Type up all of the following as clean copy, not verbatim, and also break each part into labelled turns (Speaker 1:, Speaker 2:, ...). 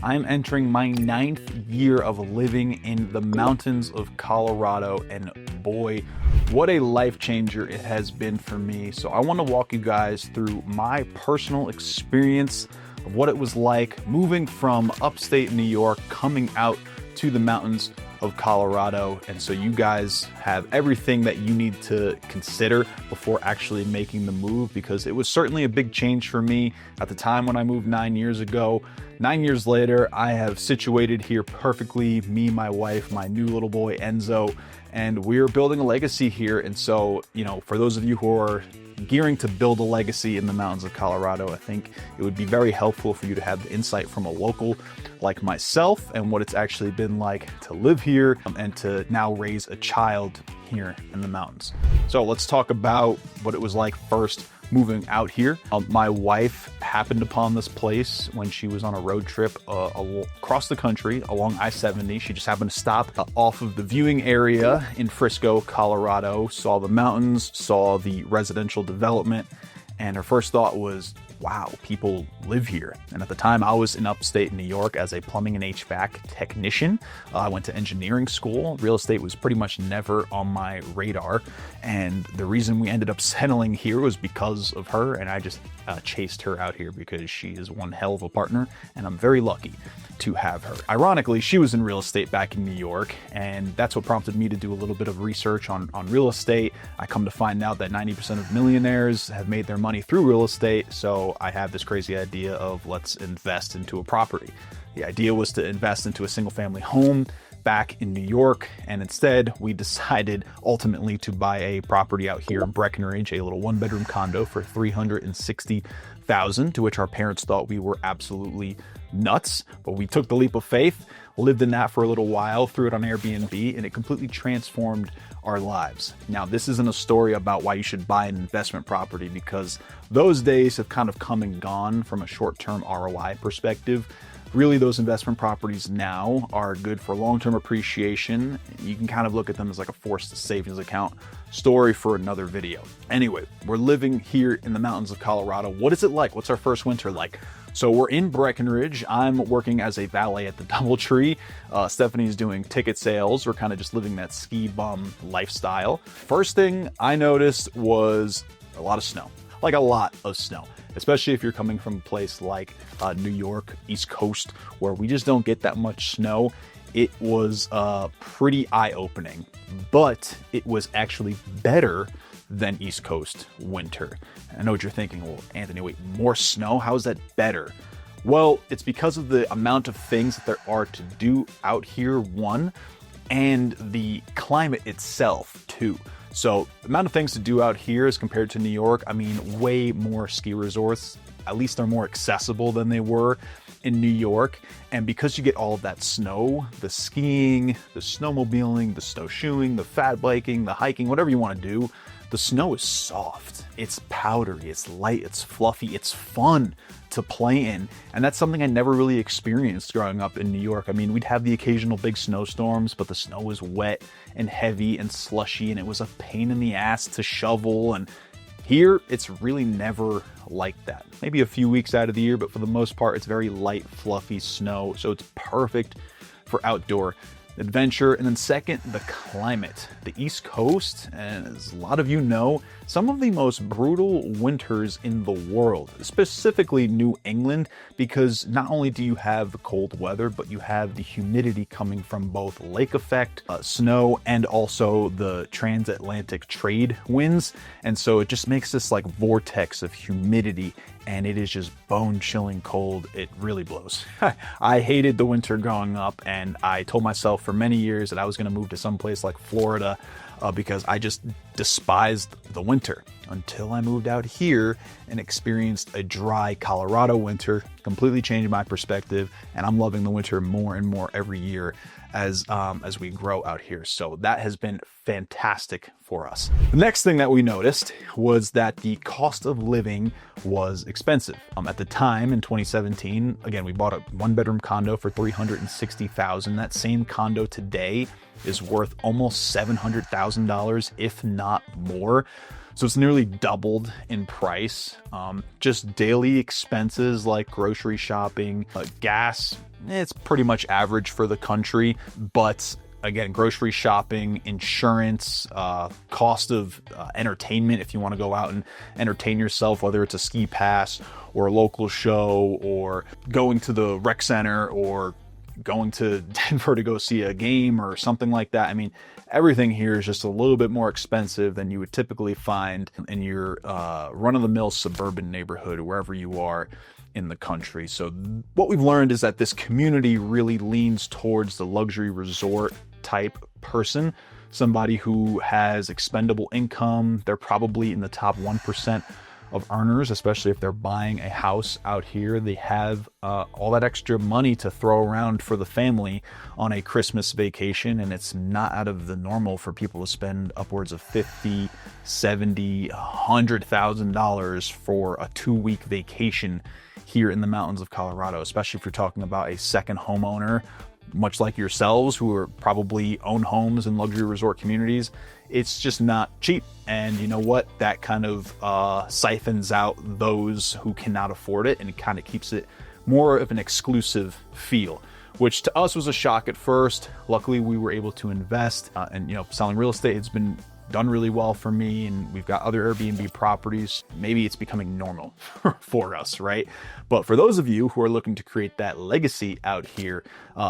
Speaker 1: I'm entering my 9th year of living in the mountains of Colorado, and boy, what a life changer it has been for me. So I want to walk you guys through my personal experience of what it was like moving from upstate New York, coming out to the mountains of Colorado. And so you guys have everything that you need to consider before actually making the move, because it was certainly a big change for me at the time when I moved 9 years ago. 9 years later, I have situated here perfectly, me, my wife, my new little boy, Enzo, and we're building a legacy here. And so, for those of you who are gearing to build a legacy in the mountains of Colorado, I think it would be very helpful for you to have the insight from a local like myself and what it's actually been like to live here and to now raise a child here in the mountains. So let's talk about what it was like first moving out here. My wife happened upon this place when she was on a road trip across the country along I-70. She just happened to stop off of the viewing area in Frisco, Colorado, saw the mountains, saw the residential development, and her first thought was, wow, people live here. And at the time, I was in upstate New York as a plumbing and HVAC technician. I went to engineering school. Real estate was pretty much never on my radar. And the reason we ended up settling here was because of her. And I just chased her out here because she is one hell of a partner. And I'm very lucky to have her. Ironically, she was in real estate back in New York, and that's what prompted me to do a little bit of research on real estate. I come to find out that 90% of millionaires have made their money through real estate, so I have this crazy idea of let's invest into a property. The idea was to invest into a single family home back in New York, and instead we decided ultimately to buy a property out here in Breckenridge, a little one-bedroom condo for $360,000, to which our parents thought we were absolutely nuts, but we took the leap of faith, lived in that for a little while, threw it on Airbnb, and it completely transformed our lives. Now, this isn't a story about why you should buy an investment property, because those days have kind of come and gone from a short-term ROI perspective. Really, those investment properties now are good for long-term appreciation. You can kind of look at them as like a forced savings account. Story for another video. Anyway, we're living here in the mountains of Colorado. What is it like? What's our first winter like? So we're in Breckenridge. I'm working as a valet at the DoubleTree. Stephanie's doing ticket sales. We're kind of just living that ski bum lifestyle. First thing I noticed was a lot of snow, like a lot of snow. Especially if you're coming from a place like New York, East Coast, where we just don't get that much snow. It was pretty eye-opening, but it was actually better than East Coast winter. I know what you're thinking, well, Anthony, wait, more snow? How is that better? Well, it's because of the amount of things that there are to do out here, one, and the climate itself, two. So the amount of things to do out here as compared to New York, I mean, way more ski resorts. At least they're more accessible than they were in New York. And because you get all of that snow, the skiing, the snowmobiling, the snowshoeing, the fat biking, the hiking, whatever you want to do, the snow is soft, it's powdery, it's light, it's fluffy, it's fun to play in. And that's something I never really experienced growing up in New York. I mean, we'd have the occasional big snowstorms, but the snow was wet and heavy and slushy, and it was a pain in the ass to shovel. And here, it's really never like that. Maybe a few weeks out of the year, but for the most part, it's very light, fluffy snow. So it's perfect for outdoor adventure. And then second, the climate. The East Coast, as a lot of you know, some of the most brutal winters in the world, specifically New England, because not only do you have the cold weather, but you have the humidity coming from both lake effect, snow, and also the transatlantic trade winds. And so it just makes this like vortex of humidity, and it is just bone-chilling cold. It really blows. I hated the winter growing up, and I told myself for many years that I was going to move to some place like Florida because I just despised the winter, until I moved out here and experienced a dry Colorado winter. Completely changed my perspective, and I'm loving the winter more and more every year as we grow out here. So that has been fantastic for us. The next thing that we noticed was that the cost of living was expensive. At the time in 2017, again, we bought a one-bedroom condo for $360,000. That same condo today is worth almost $700,000, if not more. So it's nearly doubled in price. Just daily expenses like grocery shopping, gas, it's pretty much average for the country, but again, grocery shopping, insurance, cost of entertainment if you want to go out and entertain yourself, whether it's a ski pass or a local show or going to the rec center or going to Denver to go see a game or something like that. I mean, everything here is just a little bit more expensive than you would typically find in your run-of-the-mill suburban neighborhood, wherever you are in the country. So what we've learned is that this community really leans towards the luxury resort type person, somebody who has expendable income. They're probably in the top 1% of earners, especially if they're buying a house out here. They have all that extra money to throw around for the family on a Christmas vacation, and it's not out of the normal for people to spend upwards of $50, $70, $100,000 for a 2-week vacation here in the mountains of Colorado, especially if you're talking about a second homeowner, much like yourselves, who are probably own homes in luxury resort communities. It's just not cheap. And you know what? That kind of siphons out those who cannot afford it, and it kind of keeps it more of an exclusive feel, which to us was a shock at first. Luckily, we were able to invest, and selling real estate has been done really well for me, and we've got other Airbnb properties. Maybe it's becoming normal for us, right? But for those of you who are looking to create that legacy out here,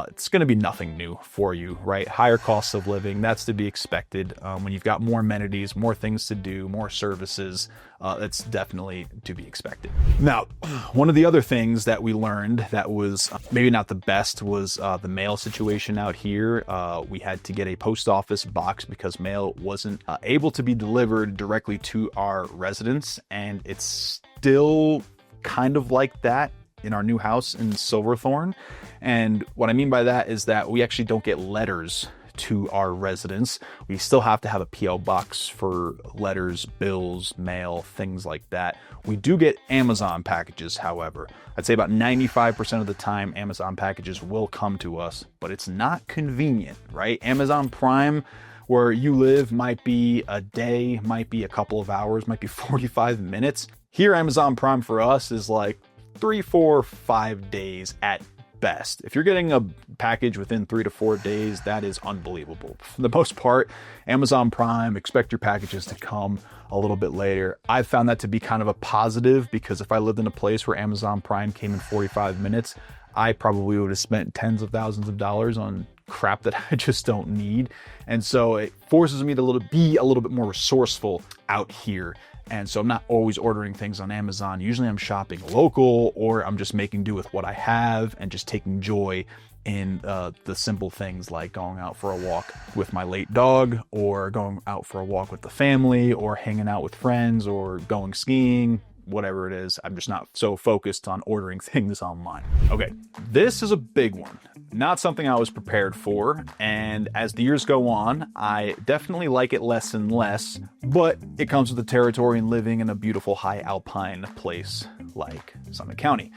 Speaker 1: it's going to be nothing new for you, right? Higher costs of living, that's to be expected. When you've got more amenities, more things to do, more services, that's definitely to be expected. Now, one of the other things that we learned that was maybe not the best was the mail situation out here. We had to get a post office box because mail wasn't able to be delivered directly to our residence, and it's still kind of like that in our new house in Silverthorne. And what I mean by that is that we actually don't get letters to our residence. We still have to have a PO box for letters, bills, mail, things like that. We do get Amazon packages, however. I'd say about 95% of the time Amazon packages will come to us, but it's not convenient, right? Amazon Prime, where you live, might be a day, might be a couple of hours, might be 45 minutes. Here, Amazon Prime for us is like 3, 4, 5 days at best. If you're getting a package within 3 to 4 days, that is unbelievable. For the most part, Amazon Prime, expect your packages to come a little bit later. I've found that to be kind of a positive, because if I lived in a place where Amazon Prime came in 45 minutes, I probably would have spent tens of thousands of dollars on crap that I just don't need. And so it forces me to be a little bit more resourceful out here. And so I'm not always ordering things on Amazon. Usually I'm shopping local, or I'm just making do with what I have and just taking joy in the simple things like going out for a walk with my late dog, or going out for a walk with the family, or hanging out with friends, or going skiing, whatever it is. I'm just not so focused on ordering things online. Okay, this is a big one. Not something I was prepared for, and as the years go on, I definitely like it less and less, but it comes with the territory and living in a beautiful high alpine place like Summit County.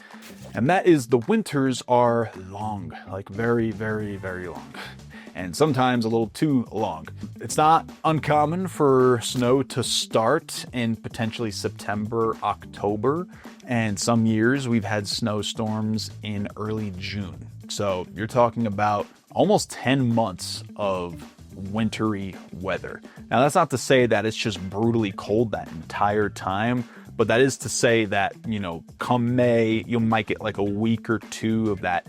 Speaker 1: And that is the winters are long, like very, very, very long. And sometimes a little too long. It's not uncommon for snow to start in potentially September, October, and some years we've had snowstorms in early June. So you're talking about almost 10 months of wintry weather. Now, that's not to say that it's just brutally cold that entire time, but that is to say that, come May, you might get like a week or two of that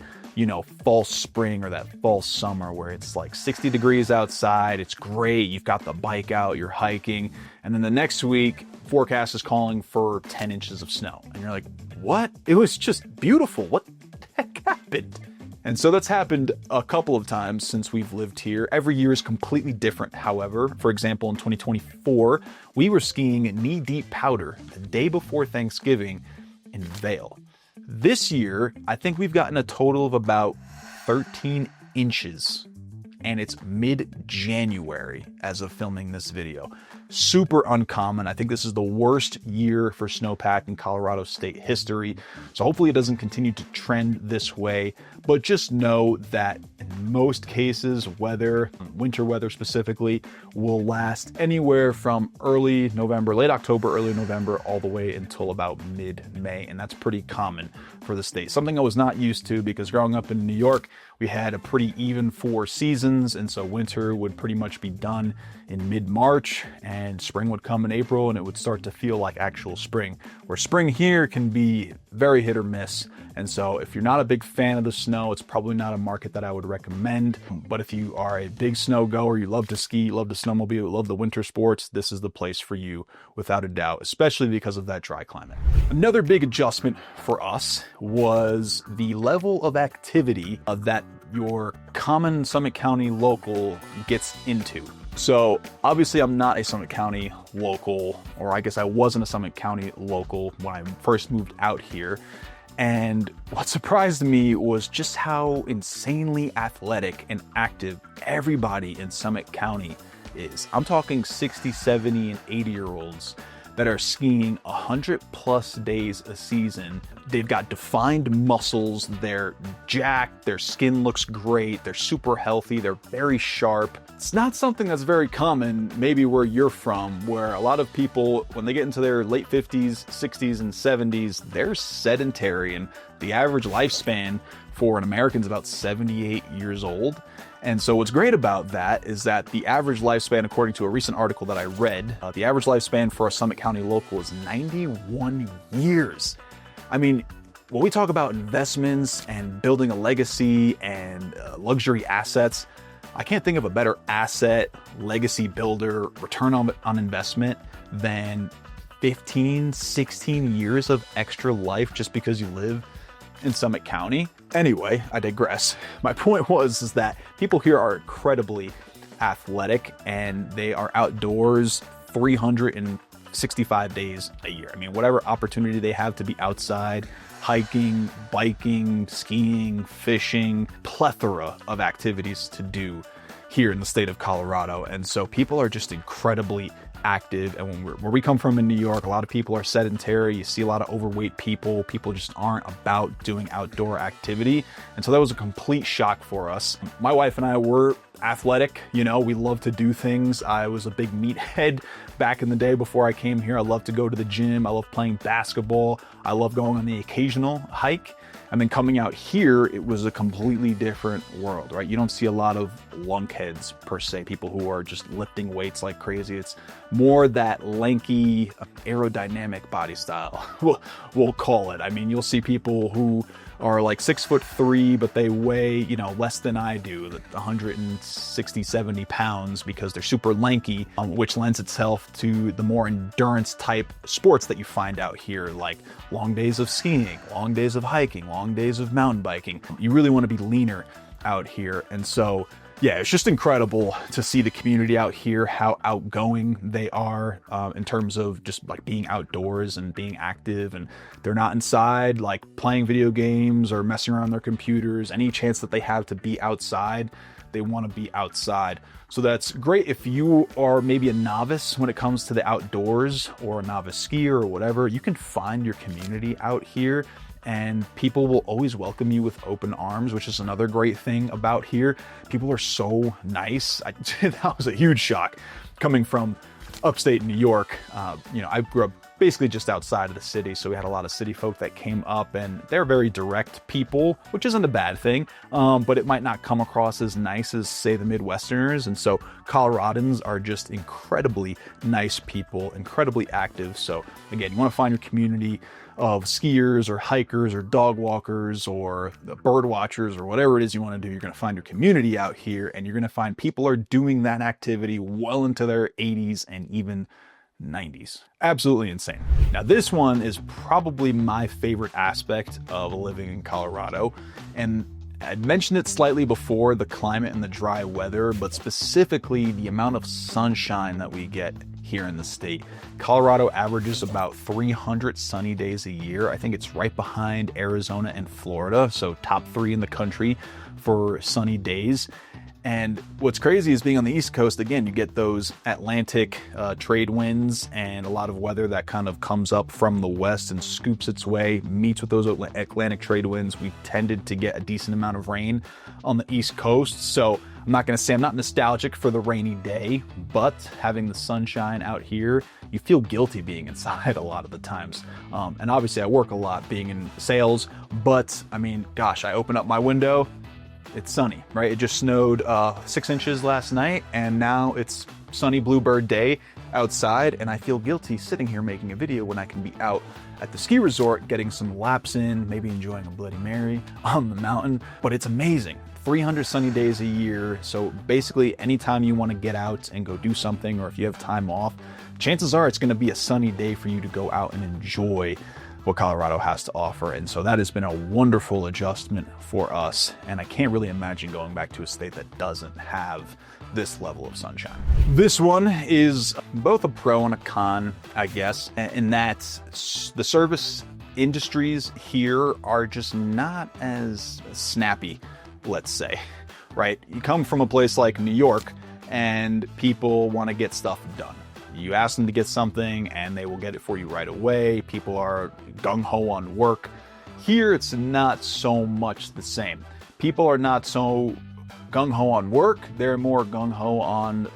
Speaker 1: false spring or that false summer where it's like 60 degrees outside. It's great. You've got the bike out, you're hiking. And then the next week, forecast is calling for 10 inches of snow. And you're like, what? It was just beautiful. What the heck happened? And so that's happened a couple of times since we've lived here. Every year is completely different, however. For example, in 2024, we were skiing knee-deep powder the day before Thanksgiving in Vail. This year, I think we've gotten a total of about 13 inches, and it's mid-January as of filming this video. super uncommon. I think this is the worst year for snowpack in Colorado state history. So hopefully it doesn't continue to trend this way, but just know that in most cases, weather, winter weather specifically, will last anywhere from early November, late October, early November, all the way until about mid-May. And that's pretty common for the state. Something I was not used to, because growing up in New York, we had a pretty even 4 seasons. And so winter would pretty much be done in mid-March, and spring would come in April, and it would start to feel like actual spring, where spring here can be very hit or miss. And so if you're not a big fan of the snow, it's probably not a market that I would recommend. But if you are a big snow goer, you love to ski, you love to snowmobile, you love the winter sports, this is the place for you without a doubt, especially because of that dry climate. Another big adjustment for us was the level of activity that your common Summit County local gets into. So obviously I'm not a Summit County local, or I guess I wasn't a Summit County local when I first moved out here. And what surprised me was just how insanely athletic and active everybody in Summit County is. I'm talking 60, 70, and 80-year-olds that are skiing 100+ days a season. They've got defined muscles, they're jacked, their skin looks great, they're super healthy, they're very sharp. It's not something that's very common, maybe where you're from, where a lot of people, when they get into their late 50s, 60s, and 70s, they're sedentary, and the average lifespan for an American is about 78 years old. And so what's great about that is that the average lifespan, according to a recent article that I read, the average lifespan for a Summit County local is 91 years. I mean, when we talk about investments and building a legacy and luxury assets, I can't think of a better asset, legacy builder, return on investment than 15, 16 years of extra life just because you live in Summit County. Anyway, I digress. My point is that people here are incredibly athletic, and they are outdoors 365 days a year. I mean, whatever opportunity they have to be outside, hiking, biking, skiing, fishing, plethora of activities to do here in the state of Colorado. And so people are just incredibly active. And where we come from in New York, a lot of people are sedentary. You see a lot of overweight people. People just aren't about doing outdoor activity. And so that was a complete shock for us. My wife and I were athletic, you know, we love to do things. I was a big meathead back in the day before I came here. I love to go to the gym. I love playing basketball. I love going on the occasional hike. And then coming out here, it was a completely different world, right? You don't see a lot of lunkheads per se, people who are just lifting weights like crazy. It's more that lanky, aerodynamic body style, we'll call it. I mean, you'll see people who are like 6'3", but they weigh, you know, less than I do, 160, 70 pounds, because they're super lanky, which lends itself to the more endurance type sports that you find out here, like long days of skiing, long days of hiking, long days of mountain biking. You really want to be leaner out here. And so, yeah, it's just incredible to see the community out here, how outgoing they are in terms of just like being outdoors and being active. And they're not inside like playing video games or messing around on their computers. Any chance that they have to be outside, they want to be outside. So that's great if you are maybe a novice when it comes to the outdoors, or a novice skier or whatever. You can find your community out here, and people will always welcome you with open arms, which is another great thing about here. People are so nice. That was a huge shock coming from upstate New York. You know, I grew up basically just outside of the city, so we had a lot of city folk that came up, and they're very direct people, which isn't a bad thing, but it might not come across as nice as, say, the Midwesterners. And so Coloradans are just incredibly nice people, incredibly active. So again, you want to find your community of skiers or hikers or dog walkers or bird watchers or whatever it is you want to do. You're going to find your community out here, and you're going to find people are doing that activity well into their 80s and even 90s. Absolutely insane. Now, this one is probably my favorite aspect of living in Colorado, and I mentioned it slightly before, the climate and the dry weather, but specifically the amount of sunshine that we get here in the state. Colorado averages about 300 sunny days a year. I think it's right behind Arizona and Florida, so top 3 in the country for sunny days. And what's crazy is being on the East Coast, again, you get those Atlantic trade winds and a lot of weather that kind of comes up from the west and scoops its way, meets with those Atlantic trade winds. We tended to get a decent amount of rain on the East Coast. So I'm not gonna say I'm not nostalgic for the rainy day, but having the sunshine out here, you feel guilty being inside a lot of the times. And obviously I work a lot being in sales, but I mean, gosh, I open up my window, it's sunny, right? It just snowed 6 inches last night, and now it's sunny bluebird day outside, and I feel guilty sitting here making a video when I can be out at the ski resort getting some laps in, maybe enjoying a Bloody Mary on the mountain. But it's amazing. 300 sunny days a year, so basically anytime you want to get out and go do something, or if you have time off, chances are it's going to be a sunny day for you to go out and enjoy what Colorado has to offer. And so that has been a wonderful adjustment for us, and I can't really imagine going back to a state that doesn't have this level of sunshine. This one is both a pro and a con, I guess, in that the service industries here are just not as snappy, let's say, right? You come from a place like New York and people want to get stuff done. You ask them to get something and they will get it for you right away. People are gung-ho on work. Here, it's not so much the same. People are not so gung-ho on work. They're more gung-ho on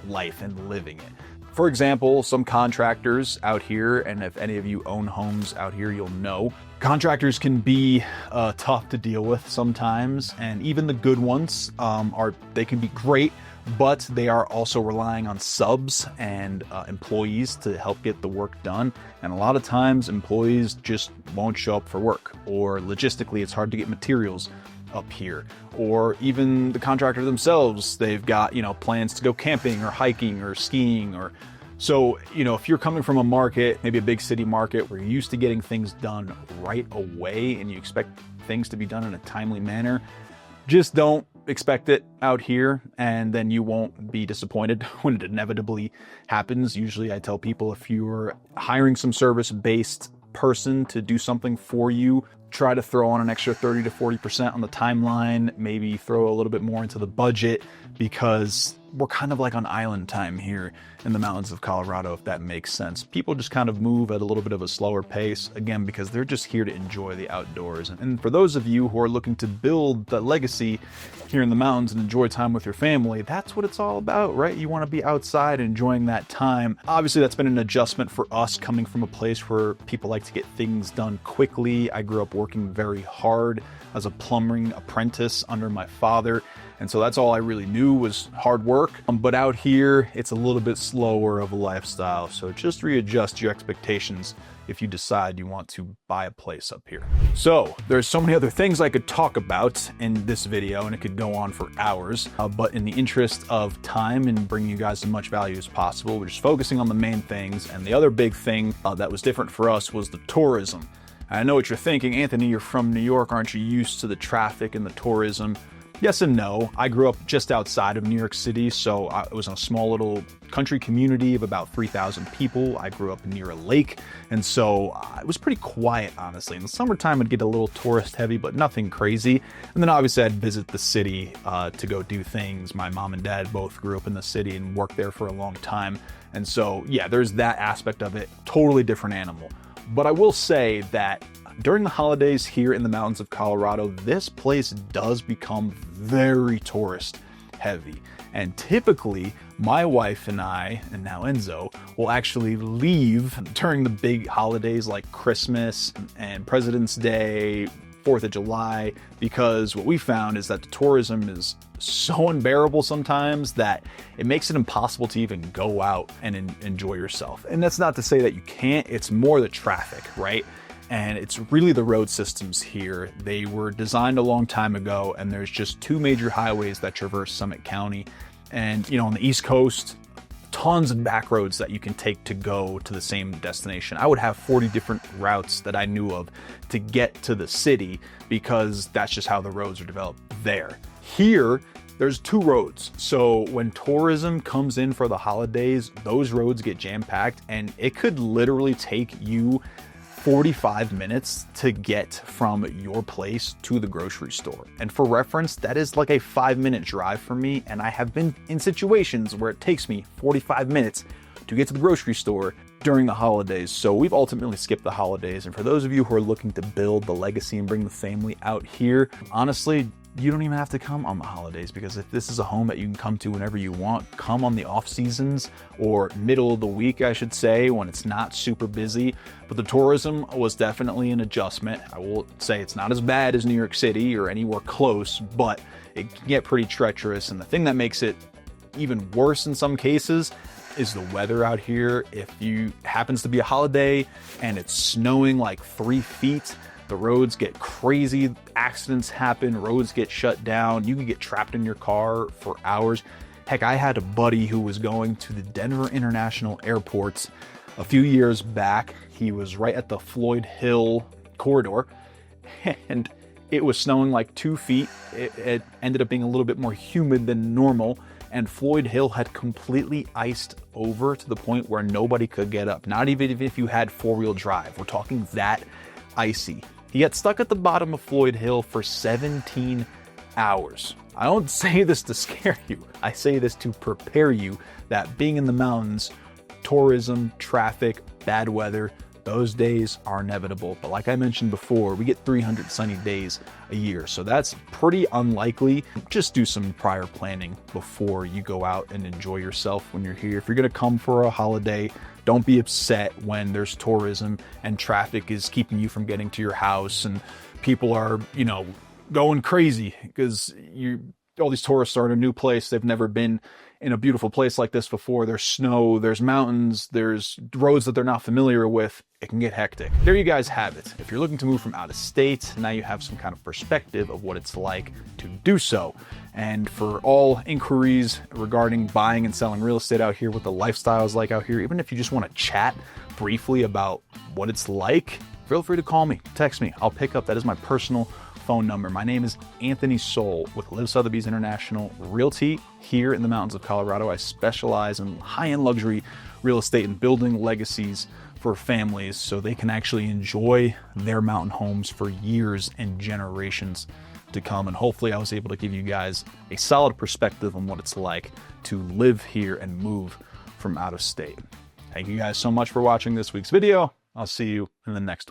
Speaker 1: life and living it. For example, some contractors out here, and if any of you own homes out here, you'll know, contractors can be tough to deal with sometimes, and even the good ones they can be great, but they are also relying on subs and employees to help get the work done. And a lot of times employees just won't show up for work, or logistically it's hard to get materials up here, or even the contractor themselves, they've got, plans to go camping or hiking or skiing, or so, if you're coming from a market, maybe a big city market where you're used to getting things done right away and you expect things to be done in a timely manner, just don't expect it out here, and then you won't be disappointed when it inevitably happens. Usually I tell people, if you're hiring some service-based person to do something for you, try to throw on an extra 30 to 40% on the timeline, maybe throw a little bit more into the budget, because we're kind of like on island time here in the mountains of Colorado, if that makes sense. People just kind of move at a little bit of a slower pace, again, because they're just here to enjoy the outdoors. And for those of you who are looking to build the legacy here in the mountains and enjoy time with your family, that's what it's all about, right? You want to be outside enjoying that time. Obviously, that's been an adjustment for us coming from a place where people like to get things done quickly. I grew up working very hard as a plumbing apprentice under my father, and so that's all I really knew was hard work. But out here, it's a little bit slower of a lifestyle, so just readjust your expectations if you decide you want to buy a place up here. So there's so many other things I could talk about in this video, and it could go on for hours, but in the interest of time and bringing you guys as much value as possible, we're just focusing on the main things. And the other big thing that was different for us was the tourism. I know what you're thinking, Anthony, you're from New York, aren't you used to the traffic and the tourism? Yes and no. I grew up just outside of New York City, so it was in a small little country community of about 3,000 people. I grew up near a lake, and so it was pretty quiet, honestly. In the summertime, it'd get a little tourist heavy, but nothing crazy. And then obviously I'd visit the city to go do things. My mom and dad both grew up in the city and worked there for a long time. And so, yeah, there's that aspect of it. Totally different animal. But I will say that during the holidays here in the mountains of Colorado, this place does become very tourist heavy. And typically, my wife and I, and now Enzo, will actually leave during the big holidays like Christmas and President's Day, 4th of July, because what we found is that the tourism is so unbearable sometimes that it makes it impossible to even go out and enjoy yourself. And that's not to say that you can't, it's more the traffic, right? And it's really the road systems here. They were designed a long time ago, and there's just 2 major highways that traverse Summit County. And, on the East Coast, tons of back roads that you can take to go to the same destination. I would have 40 different routes that I knew of to get to the city, because that's just how the roads are developed there. Here, there's 2 roads. So when tourism comes in for the holidays, those roads get jam-packed, and it could literally take you 45 minutes to get from your place to the grocery store. And for reference, that is like a 5-minute drive for me, and I have been in situations where it takes me 45 minutes to get to the grocery store during the holidays. So we've ultimately skipped the holidays. And for those of you who are looking to build the legacy and bring the family out here, honestly, you don't even have to come on the holidays, because if this is a home that you can come to whenever you want, come on the off seasons or middle of the week, I should say, when it's not super busy. But the tourism was definitely an adjustment. I will say it's not as bad as New York City or anywhere close, but it can get pretty treacherous. And the thing that makes it even worse in some cases is the weather out here. If you happens to be a holiday and it's snowing like 3 feet, the roads get crazy, accidents happen, roads get shut down, you can get trapped in your car for hours. Heck, I had a buddy who was going to the Denver International Airport a few years back. He was right at the Floyd Hill corridor, and it was snowing like 2 feet. It ended up being a little bit more humid than normal, and Floyd Hill had completely iced over to the point where nobody could get up, not even if you had four-wheel drive. We're talking that icy. He got stuck at the bottom of Floyd Hill for 17 hours. I don't say this to scare you. I say this to prepare you that being in the mountains, tourism, traffic, bad weather, those days are inevitable. But like I mentioned before, we get 300 sunny days a year. So that's pretty unlikely. Just do some prior planning before you go out and enjoy yourself when you're here. If you're gonna come for a holiday, don't be upset when there's tourism and traffic is keeping you from getting to your house and people are, going crazy because all these tourists are in a new place. They've never been in a beautiful place like this before. There's snow, there's mountains, there's roads that they're not familiar with. It can get hectic. There you guys have it. If you're looking to move from out of state, now you have some kind of perspective of what it's like to do so. And for all inquiries regarding buying and selling real estate out here, what the lifestyle is like out here, even if you just want to chat briefly about what it's like, feel free to call me, text me. I'll pick up. That is my personal phone number. My name is Anthony Soul with Live Sotheby's International Realty here in the mountains of Colorado. I specialize in high-end luxury real estate and building legacies for families so they can actually enjoy their mountain homes for years and generations to come. And hopefully I was able to give you guys a solid perspective on what it's like to live here and move from out of state. Thank you guys so much for watching this week's video. I'll see you in the next one.